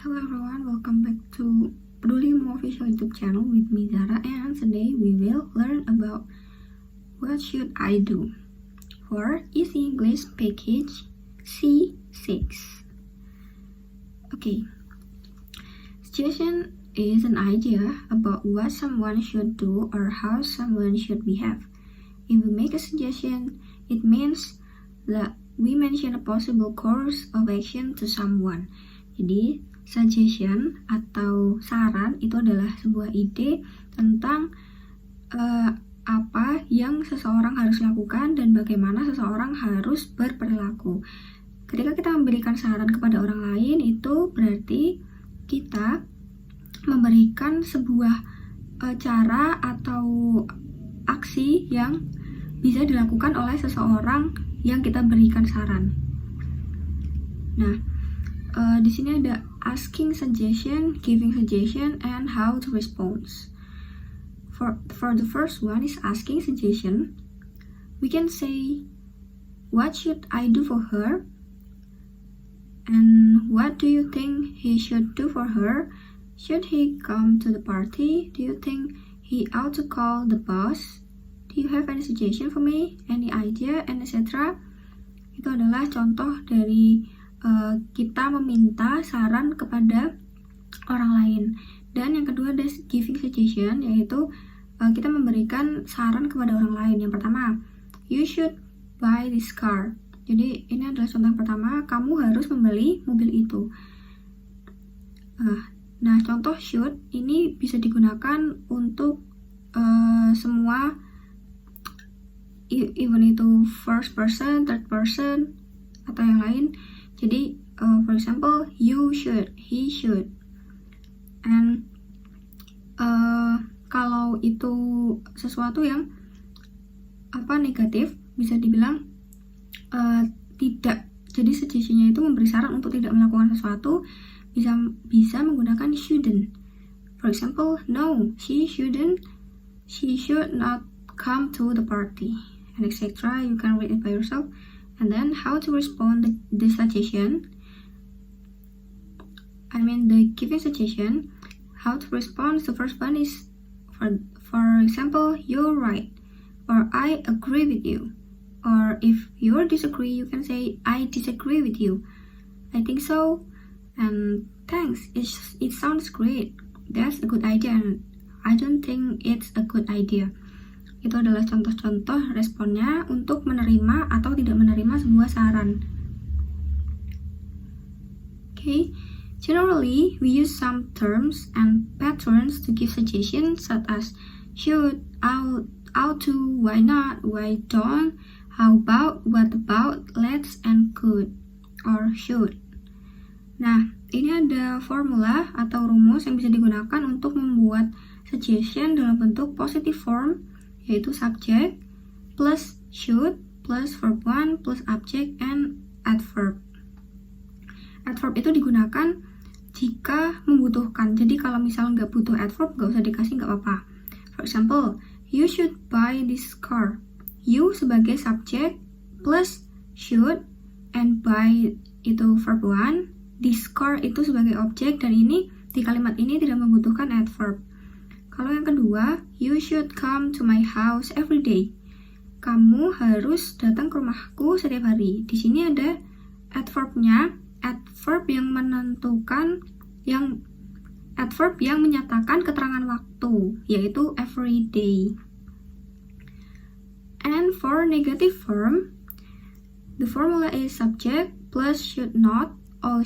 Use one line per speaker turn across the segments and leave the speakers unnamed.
Hello everyone, welcome back to Peduli Mo Official YouTube channel with me Zara, and today we will learn about what should I do for Easy English Package C6. Okay, suggestion is an idea about what someone should do or how someone should behave. If we make a suggestion, it means that we mention a possible course of action to someone. Jadi, suggestion atau saran itu adalah sebuah ide tentang apa yang seseorang harus lakukan dan bagaimana seseorang harus berperilaku. Ketika kita memberikan saran kepada orang lain, itu berarti kita memberikan sebuah cara atau aksi yang bisa dilakukan oleh seseorang yang kita berikan saran. Nah, di sini ada asking suggestion, giving suggestion, and how to respond. For the first one is asking suggestion. We can say, what should I do for her? And what do you think he should do for her? Should he come to the party? Do you think he ought to call the boss? Do you have any suggestion for me? Any idea? And etc. Itu adalah contoh dari kita meminta saran kepada orang lain. Dan yang kedua ada giving suggestion, yaitu kita memberikan saran kepada orang lain. Yang pertama, you should buy this car. Jadi ini adalah contoh yang pertama, kamu harus membeli mobil itu. Nah, contoh should ini bisa digunakan untuk semua, even itu first person, third person, atau yang lain. Jadi, for example, you should, he should. And kalau itu sesuatu yang negatif, bisa dibilang tidak. Jadi suggestion-nya itu memberi saran untuk tidak melakukan sesuatu, bisa menggunakan shouldn't. For example, no, she shouldn't. She should not come to the party, and etc. You can read it by yourself. And then how to respond the suggestion. The giving suggestion. How to respond. The first one is, for example, you're right, or I agree with you. Or if you disagree, you can say I disagree with you. I think so, and thanks. It sounds great. That's a good idea, and I don't think it's a good idea. Itu adalah contoh-contoh responnya untuk menerima atau tidak menerima sebuah saran. Okay, generally we use some terms and patterns to give suggestions such as should, ought to, why not, why don't, how about, what about, let's, and could, or should. Nah, ini ada formula atau rumus yang bisa digunakan untuk membuat suggestion dalam bentuk positive form, yaitu subject plus should plus verb 1 plus object and adverb. Adverb itu digunakan jika membutuhkan. Jadi kalau misalnya nggak butuh adverb, nggak usah dikasih, nggak apa-apa. For example, you should buy this car. You sebagai subject plus should and buy itu verb 1. This car itu sebagai objek, dan ini di kalimat ini tidak membutuhkan adverb. Kalau yang kedua, you should come to my house every day. Kamu harus datang ke rumahku setiap hari. Di sini ada adverb-nya, adverb yang menentukan, adverb yang menyatakan keterangan waktu, yaitu every day. And for negative form, the formula is subject plus should not or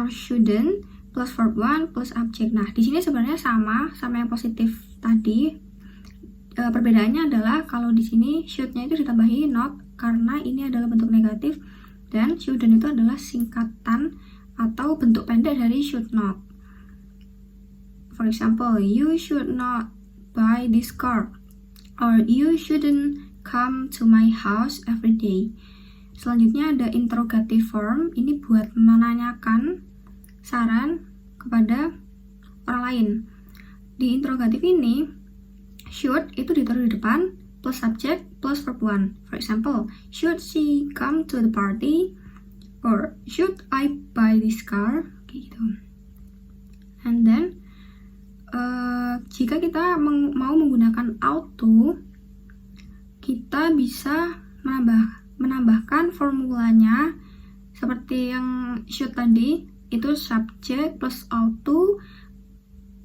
shouldn't plus verb 1 plus object. Nah, di sini sebenarnya sama yang positif tadi. Perbedaannya adalah kalau di sini should-nya itu ditambahi not karena ini adalah bentuk negatif, dan shouldn't itu adalah singkatan atau bentuk pendek dari should not. For example, you should not buy this car, or you shouldn't come to my house every day. Selanjutnya ada interrogative form. Ini buat menanyakan saran kepada orang lain. Di interrogatif ini, should itu ditaruh di depan plus subject plus verb 1. For example, should she come to the party? Or should I buy this car? Kayak gitu. jika kita mau menggunakan auto, kita bisa menambahkan formulanya seperti yang should tadi, itu subject plus auto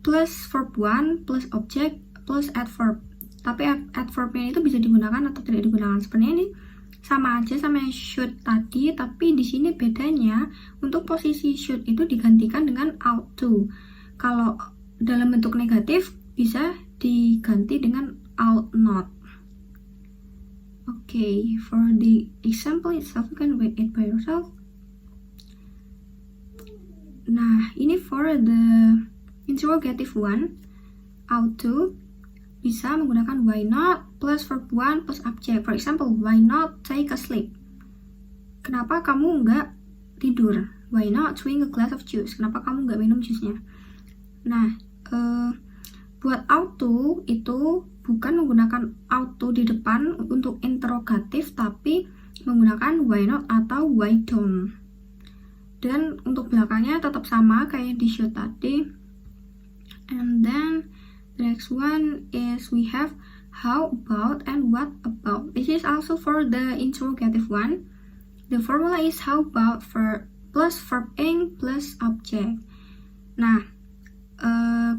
plus verb 1 plus object plus adverb. Tapi adverbnya itu bisa digunakan atau tidak digunakan. Sebenarnya ini sama aja sama yang should tadi, tapi di sini bedanya untuk posisi should itu digantikan dengan auto. Kalau dalam bentuk negatif bisa diganti dengan ought not. Okay, for the example itself, you can read it by yourself. Nah, ini for the interrogative one, auto bisa menggunakan why not plus verb 1 plus object. For example, why not take a sleep? Kenapa kamu nggak tidur? Why not drink a glass of juice? Kenapa kamu nggak minum jusnya? Nah, buat auto itu bukan menggunakan auto di depan untuk interrogatif, tapi menggunakan why not atau why don't. Dan untuk belakangnya tetap sama kayak di should tadi. And then the next one is we have how about and what about. This is also for the interrogative one. The formula is how about plus verb ing plus object. Nah,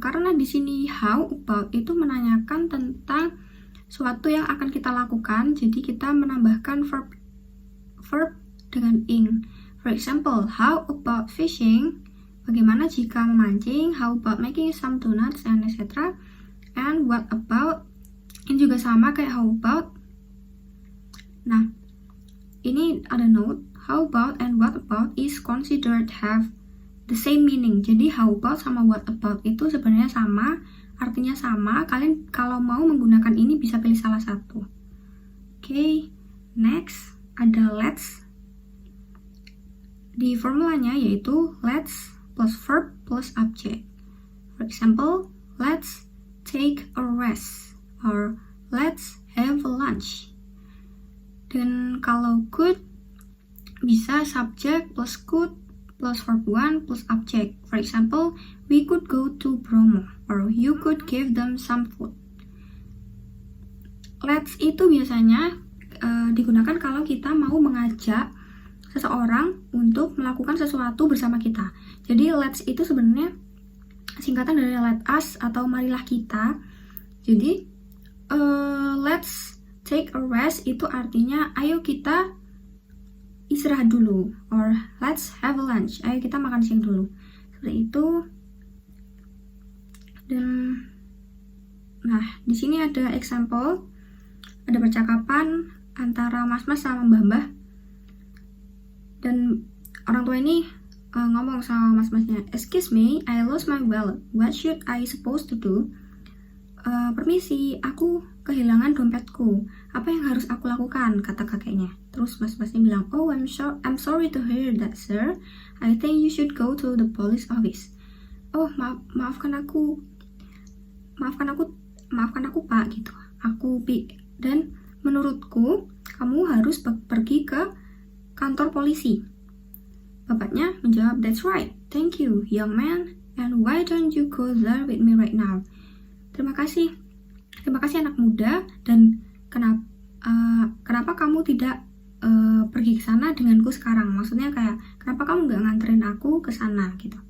karena di sini how about itu menanyakan tentang suatu yang akan kita lakukan, jadi kita menambahkan verb dengan ing. For example, how about fishing? Bagaimana jika memancing? How about making some donuts and etc. And what about? Ini juga sama kayak how about. Nah, ini ada note. How about and what about is considered have the same meaning. Jadi how about sama what about itu sebenarnya sama, artinya sama. Kalian kalau mau menggunakan ini bisa pilih salah satu. Okay, next ada let's. Di formulanya yaitu let's plus verb plus object. For example, let's take a rest or let's have a lunch. Dan kalau could bisa subject plus could plus verb 1 plus object. For example, we could go to Bromo or you could give them some food. Let's itu biasanya digunakan kalau kita mau mengajak seseorang untuk melakukan sesuatu bersama kita. Jadi let's itu sebenarnya singkatan dari let us atau marilah kita. Jadi let's take a rest itu artinya ayo kita istirahat dulu, or let's have a lunch, ayo kita makan siang dulu. Seperti itu. Dan nah, di sini ada example, ada percakapan antara mas-mas sama mbah-mbah. Dan orang tua ini ngomong sama mas-masnya, "Excuse me, I lost my wallet. What should I supposed to do?" Permisi, aku kehilangan dompetku. Apa yang harus aku lakukan? Kata kakeknya. Terus mas-masnya bilang, "Oh, I'm sorry to hear that, sir. I think you should go to the police office." Oh, maafkan aku, Pak, gitu. Dan menurutku kamu harus pergi ke kantor polisi. Bapaknya menjawab, "That's right. Thank you, young man. And why don't you go there with me right now?" Terima kasih anak muda. Dan kenapa kamu tidak pergi ke sana denganku sekarang? Maksudnya kayak kenapa kamu nggak nganterin aku ke sana gitu.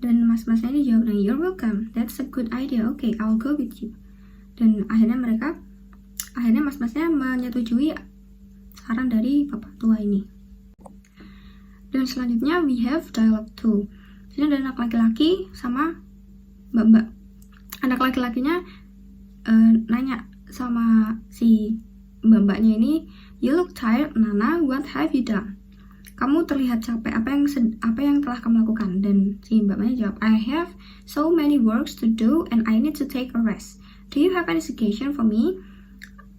Dan mas-masnya ini jawab, "You're welcome. That's a good idea. Okay, I'll go with you." Dan akhirnya mas-masnya menyetujui saran dari bapak tua ini. Dan selanjutnya we have dialogue 2. Jadi ada anak laki-laki sama mbak-mbak. Anak laki-lakinya nanya sama si mbak-mbaknya ini, "You look tired, Nana. What have you done?" Kamu terlihat capek. Apa yang telah kamu lakukan? Dan si mbak-mbaknya jawab, "I have so many works to do and I need to take a rest. Do you have any suggestion for me?"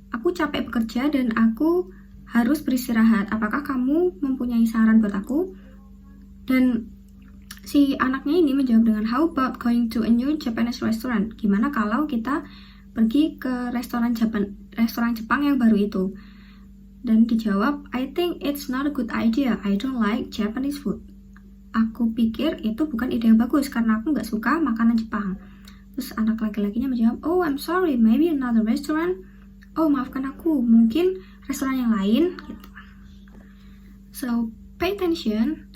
Aku capek bekerja dan aku harus beristirahat. Apakah kamu mempunyai saran buat aku? Dan si anaknya ini menjawab dengan, "How about going to a new Japanese restaurant?" Gimana kalau kita pergi ke restoran Jepang yang baru itu? Dan dijawab, "I think it's not a good idea. I don't like Japanese food." Aku pikir itu bukan ide yang bagus karena aku nggak suka makanan Jepang. Terus anak laki-lakinya menjawab, oh I'm sorry, maybe another restaurant. Oh maafkan aku, mungkin restoran yang lain gitu. So pay attention.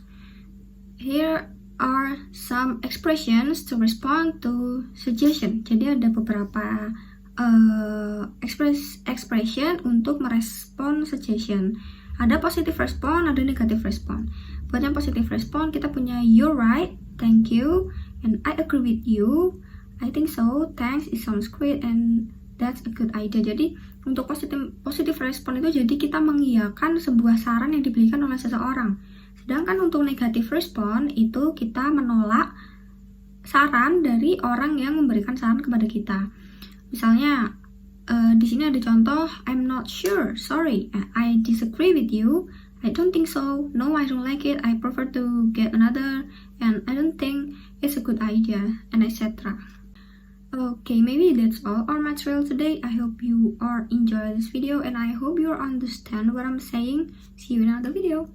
Here are some expressions to respond to suggestion. Jadi ada beberapa expression untuk merespon suggestion. Ada positive respon, ada negative respon. Buat yang positive respon, kita punya you're right, thank you, and I agree with you, I think so, thanks, it sounds great, and that's a good idea. Jadi untuk positive respon itu jadi kita mengiyakan sebuah saran yang diberikan oleh seseorang. Sedangkan untuk negative respon itu kita menolak saran dari orang yang memberikan saran kepada kita. Misalnya di sini ada contoh, I'm not sure, sorry, I disagree with you, I don't think so, no I don't like it, I prefer to get another, and I don't think it's a good idea, and etc. Okay, maybe that's all our material today. I hope you are enjoy this video, and I hope you understand what I'm saying. See you in another video.